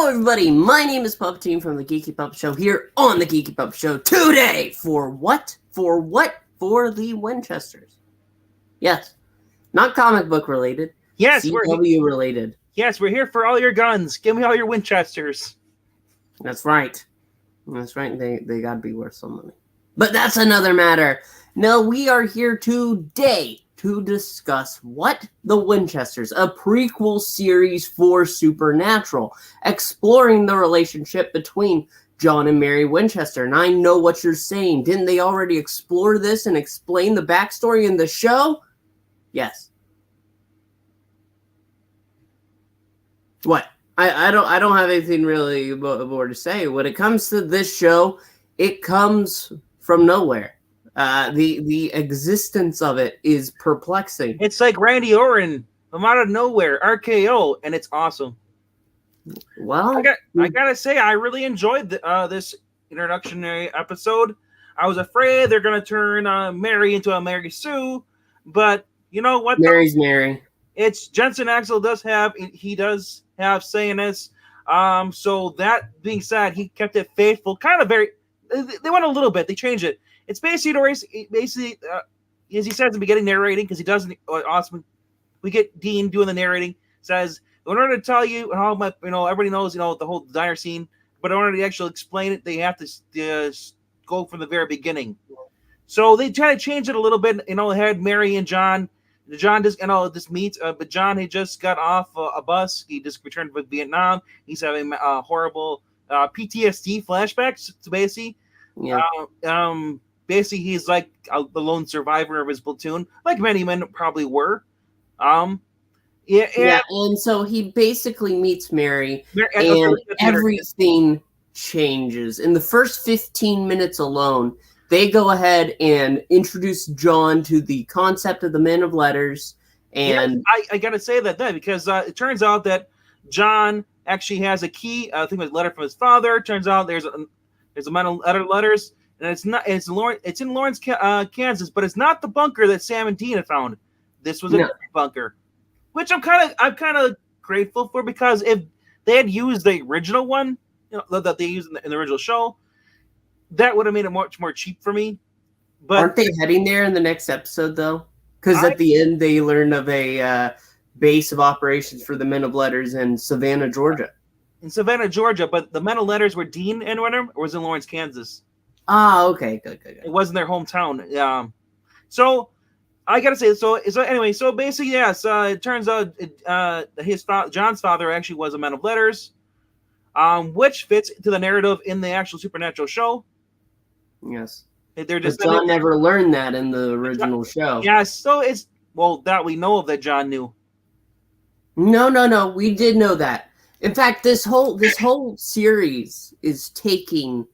Hello, everybody. My name is Puppetine from the Geeky Puppet Show here on the Geeky Puppet Show today. For what? For what? For the Winchesters. Yes, not comic book related. Yes, CW related. Yes, we're here for all your guns. Give me all your Winchesters. That's right. That's right. They gotta be worth some money. But that's another matter. No, we are here today to discuss what? The Winchesters, a prequel series for Supernatural, exploring the relationship between John and Mary Winchester. And I know what you're saying. Didn't they already explore this and explain the backstory in the show? Yes. What? I don't have anything really more to say. When it comes to this show, it comes from nowhere. The existence of it is perplexing. It's like Randy Orton from out of nowhere, RKO, and it's awesome. Well, I gotta say, I really enjoyed this introductory episode. I was afraid they're gonna turn Mary into a Mary Sue, but you know what? Mary's Mary. It's Jensen Axel does have say in this. So that being said, he kept it faithful. Kind of very. They went a little bit. They changed it. It's basically as he says in the beginning, narrating, because he doesn't. Awesome. We get Dean doing the narrating. Says, in order to tell you how much, everybody knows, the whole diner scene, but in order to actually explain it, they have to go from the very beginning. So they try to change it a little bit. They had Mary and John. John just, this meets, but John had just got off a bus. He just returned from Vietnam. He's having horrible PTSD flashbacks to basically. Yeah. Basically, he's like the lone survivor of his platoon, like many men probably were. And so he basically meets Mary, and everything changes. In the first 15 minutes alone, they go ahead and introduce John to the concept of the Men of Letters. And I gotta say that because it turns out that John actually has a key. I think it was a letter from his father. It turns out there's a Men of Letters, and it's in Lawrence, Kansas, but it's not the bunker that Sam and Dean had found. This was a different bunker, which I'm kind of grateful for, because if they had used the original one, that they used in the original show, that would have made it much more cheap for me. But aren't they heading there in the next episode, though? Because at the end, they learn of a base of operations for the Men of Letters in Savannah, Georgia. In Savannah, Georgia, but the Men of Letters were Dean and whatever, or was in Lawrence, Kansas? Ah, okay, good. It wasn't their hometown. So I gotta say, so anyway, so basically, yes, it turns out John's father actually was a Man of Letters, which fits to the narrative in the actual Supernatural show. Yes. But John never learned that in the original show. Yeah, so that we know of that John knew. No, we did know that. In fact, this whole series is taking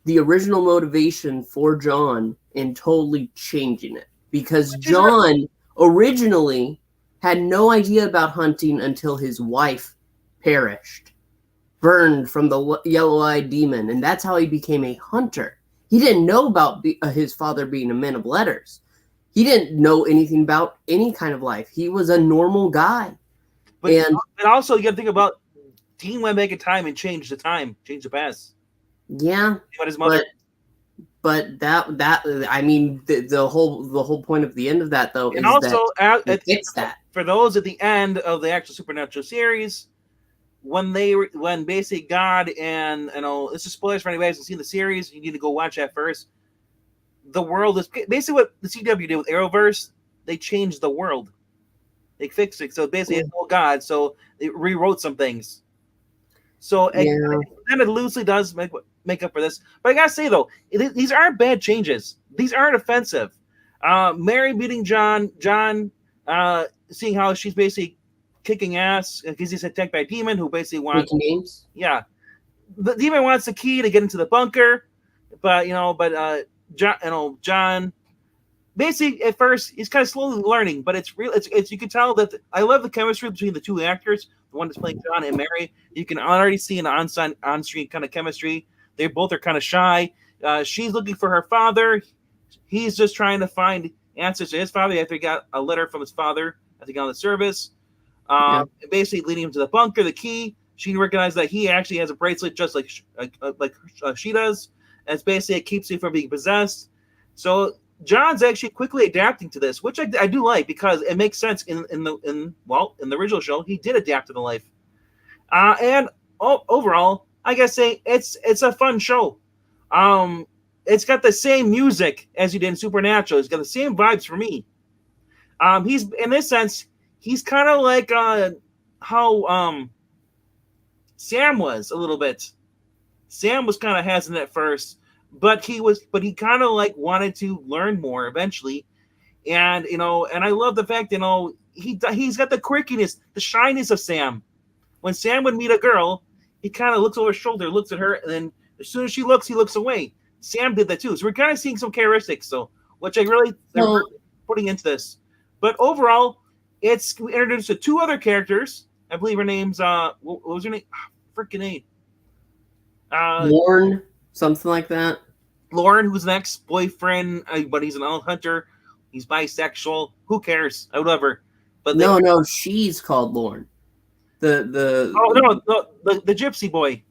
the original motivation for John and totally changing it. Because John originally had no idea about hunting until his wife perished, burned from the yellow-eyed demon, and that's how he became a hunter. He didn't know about his father being a Man of Letters. He didn't know anything about any kind of life. He was a normal guy. And also, you got to think about Dean went back in time and changed the past. Yeah, but his mother. But I mean, the whole point of the end of that, though, and is also that fix that. For those at the end of the actual Supernatural series, when basically God and this is spoilers for anybody who hasn't seen the series. You need to go watch that first. The world is basically what the CW did with Arrowverse. They changed the world. They fixed it. So basically, it's all God. So they rewrote some things. So and it loosely does make up for this. But I gotta say though, these aren't bad changes. These aren't offensive. Mary beating John, seeing how she's basically kicking ass because he's attacked by a demon who basically wants names. Yeah, the demon wants the key to get into the bunker, but John. Basically, at first, he's kind of slowly learning, but it's real. It's you can tell that I love the chemistry between the two actors, the one that's playing John and Mary. You can already see an on-screen kind of chemistry. They both are kind of shy. She's looking for her father. He's just trying to find answers to his father after he got a letter from his father, I think, on the service. Basically leading him to the bunker, the key. she recognized that he actually has a bracelet just like she does, and it's basically it keeps you from being possessed. So John's actually quickly adapting to this, which I do like because it makes sense in the original show he did adapt to the life. And overall, I gotta say it's a fun show. It's got the same music as you did in Supernatural. It's got the same vibes for me. He's in this sense, he's kind of like how Sam was a little bit. Sam was kind of hesitant at first, but he kind of like wanted to learn more eventually, and and I love the fact he's got the quirkiness, the shyness of Sam. When Sam would meet a girl, he kind of looks over his shoulder, looks at her, and then as soon as she looks, he looks away. Sam did that too, so we're kind of seeing some characteristics, which I'm really putting into this. But overall, we introduced to two other characters. I believe her name's what was her name? Freaking name. Lorne, something like that. Lauren, who's an ex-boyfriend, but he's an owl hunter. He's bisexual. Who cares? Whatever. But no, she's called Lorne. The gypsy boy.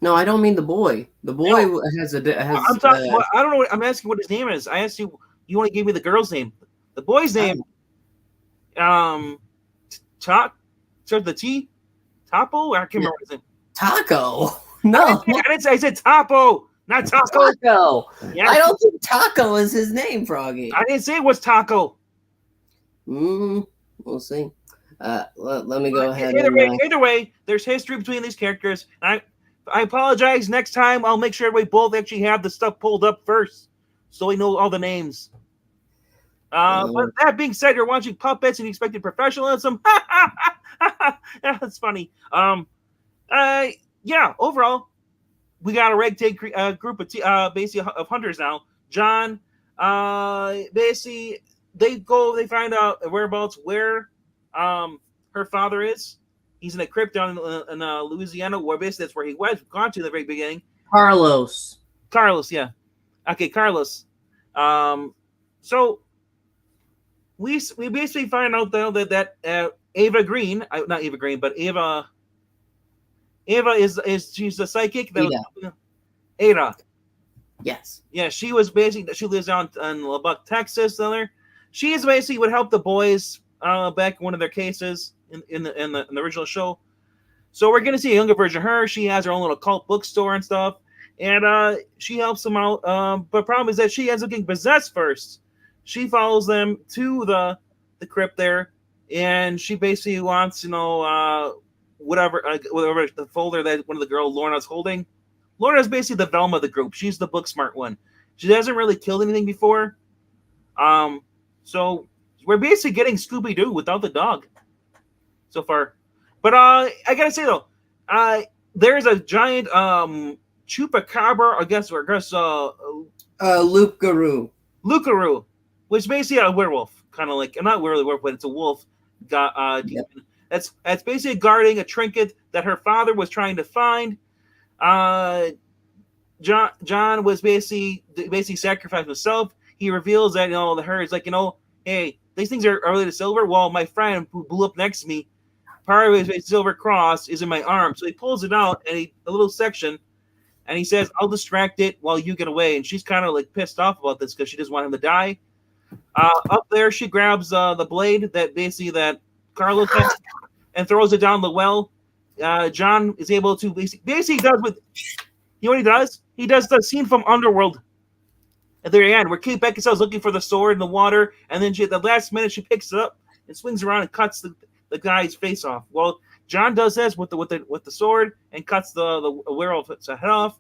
No, I don't mean the boy. The boy has. I don't know. I'm asking what his name is. I asked you. You only gave me the girl's name. The boy's name. Starts with the T. Topo. I can't remember his name. Taco. No, I didn't say. I said Topo, not Taco. Taco. Yeah, I don't think Taco is his name, Froggy. I didn't say it was Taco. We'll see. Let me go ahead. Either way, there's history between these characters. I apologize. Next time, I'll make sure we both actually have the stuff pulled up first, so we know all the names. But that being said, you're watching puppets and you expected professionalism. Yeah, that's funny. Yeah. Overall, we got a ragtag group of basically of hunters now. John, basically, they find out whereabouts where her father is. He's in a crypt down in Louisiana, where basically that's where he was gone to in the very beginning. Carlos, yeah. Okay, Carlos. So we basically find out though that Ava Green, not Ava Green, but Ava is she's a psychic. Ada. Yes. Yeah, she lives down in Lubbock, Texas. She is basically would help the boys back in one of their cases in the original show. So we're gonna see a younger version of her. She has her own little cult bookstore and stuff, and she helps them out. But problem is that she ends up getting possessed first. She follows them to the crypt there, and she basically wants whatever the folder that one of the girls Lorna's holding. Lorna's basically the Velma of the group. She's the book smart one. She hasn't really killed anything before. So we're basically getting Scooby-Doo without the dog so far. But I gotta say though, there's a giant chupacabra, I guess Lucaroo, which is basically a werewolf, kind of like not really werewolf, but it's a wolf. Yep. That's basically guarding a trinket that her father was trying to find. John was basically sacrificed himself. He reveals that her is like, hey, these things are related to silver. Well, my friend who blew up next to me, part of his silver cross is in my arm. So he pulls it out and a little section, and he says, I'll distract it while you get away. And she's kind of like pissed off about this because she doesn't want him to die. Up there, she grabs the blade that Carlos has and throws it down the well. John is able to basically does with what he does? He does the scene from Underworld at the very end where Kate Beckinsale's looking for the sword in the water, and then at the last minute she picks it up and swings around and cuts the guy's face off. Well, John does this with the sword and cuts the werewolf's head off,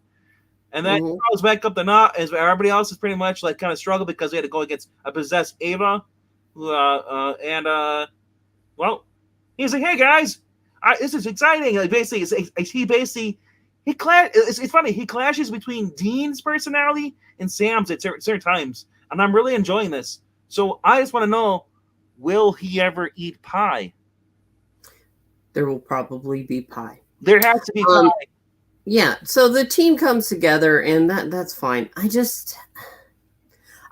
and then goes back up the knot as everybody else is pretty much like kind of struggle because they had to go against a possessed Ava, well, he's like, hey guys, this is exciting. Like basically, it's funny. He clashes between Dean's personality and Sam's at certain times, and I'm really enjoying this. So I just want to know, will he ever eat pie? There will probably be pie. There has to be pie. Yeah. So the team comes together, and that's fine.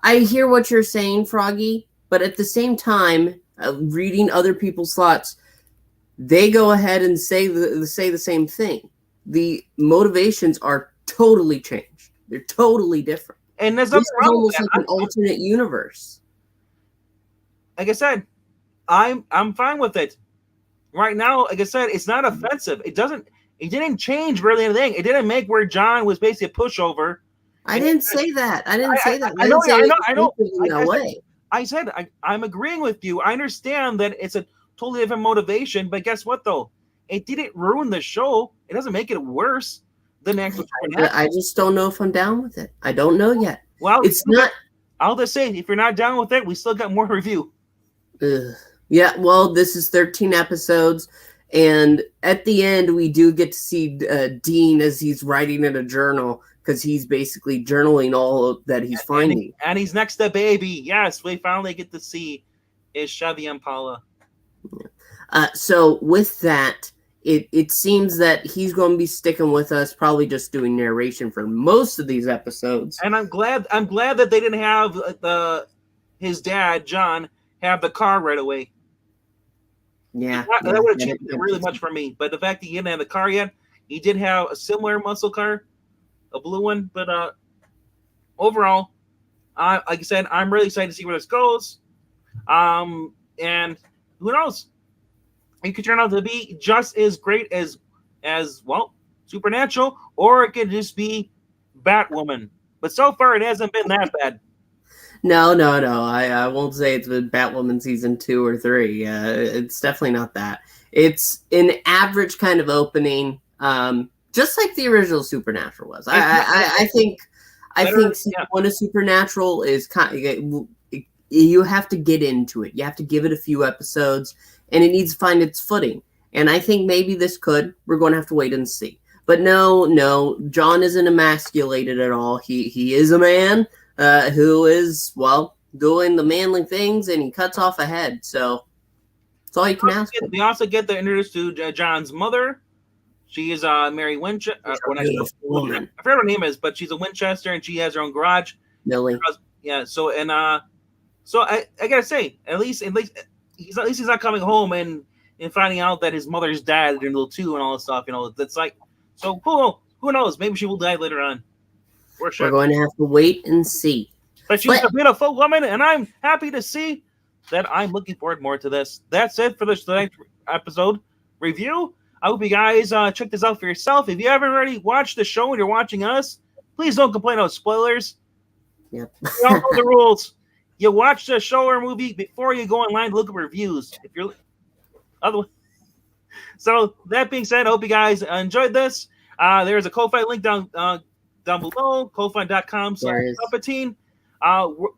I hear what you're saying, Froggy, but at the same time, reading other people's thoughts, they go ahead and say the same thing. The motivations are totally changed. They're totally different. And there's This nothing is wrong with almost that. like an alternate universe. Like I said, I'm fine with it. Right now, like I said, it's not offensive. It didn't change really anything. It didn't make where John was basically a pushover. I didn't say that. I didn't say that. I I know, didn't say I know. it in that way. I'm agreeing with you. I understand that it's a totally different motivation, but guess what though? It didn't ruin the show. It doesn't make it worse than the actual I just don't know if I'm down with it. I don't know yet. Well, it's not. I'll just say, if you're not down with it, we still got more review. Yeah, well, this is 13 episodes, and at the end, we do get to see Dean as he's writing in a journal, because he's basically journaling all that he's finding. And he's next to baby. Yes, we finally get to see is Chevy Impala. So with that, it seems that he's going to be sticking with us, probably just doing narration for most of these episodes. And I'm glad that they didn't have his dad John have the car right away. Yeah, that would have changed it really much for me. But the fact that he didn't have the car yet, he did have a similar muscle car, a blue one. But overall, like I said, I'm really excited to see where this goes. And who knows? It could turn out to be just as great as well, Supernatural, or it could just be Batwoman. But so far, it hasn't been that bad. No. I won't say it's been Batwoman season 2 or 3. It's definitely not that. It's an average kind of opening, just like the original Supernatural was. I think season 1 of Supernatural is you have to get into it. You have to give it a few episodes, and it needs to find its footing. And I think maybe this could. We're going to have to wait and see. But no, John isn't emasculated at all. He is a man who is, well, doing the manly things, and he cuts off a head. So that's all you can ask for. We also get the introduced to John's mother. She is Mary Winchester. I forget what her name is, but she's a Winchester, and she has her own garage. Millie. Yeah. So I gotta say, at least he's not coming home and finding out that his mother's died at Little 2 and all this stuff. That's like, so who knows? Maybe she will die later on. We're going to have to wait and see. But she's a beautiful woman, and I'm happy to see that. I'm looking forward more to this. That's it for this next episode review. I hope you guys check this out for yourself. If you haven't already watched the show and you're watching us, please don't complain about spoilers. Yep. You all know the rules. You watch the show or movie before you go online to look at reviews. If you're otherwise. So that being said, I hope you guys enjoyed this. There's a Ko-Fi link down below, ko-fi.com/Palpatine.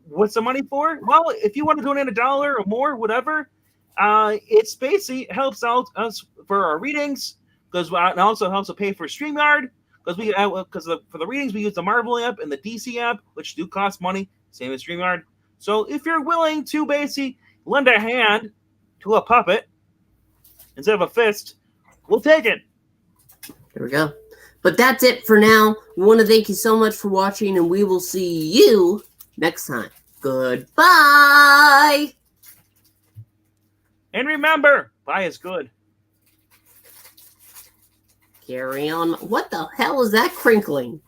What's the money for? Well, if you want to donate $1 or more, whatever, it's basically helps out us for our readings, because it also helps to pay for StreamYard, because for the readings we use the Marvel app and the DC app, which do cost money, same as StreamYard. So if you're willing to basically lend a hand to a puppet instead of a fist, we'll take it. There we go. But that's it for now. We want to thank you so much for watching, and we will see you next time. Goodbye. And remember, buy is good. Carry on. What the hell is that crinkling?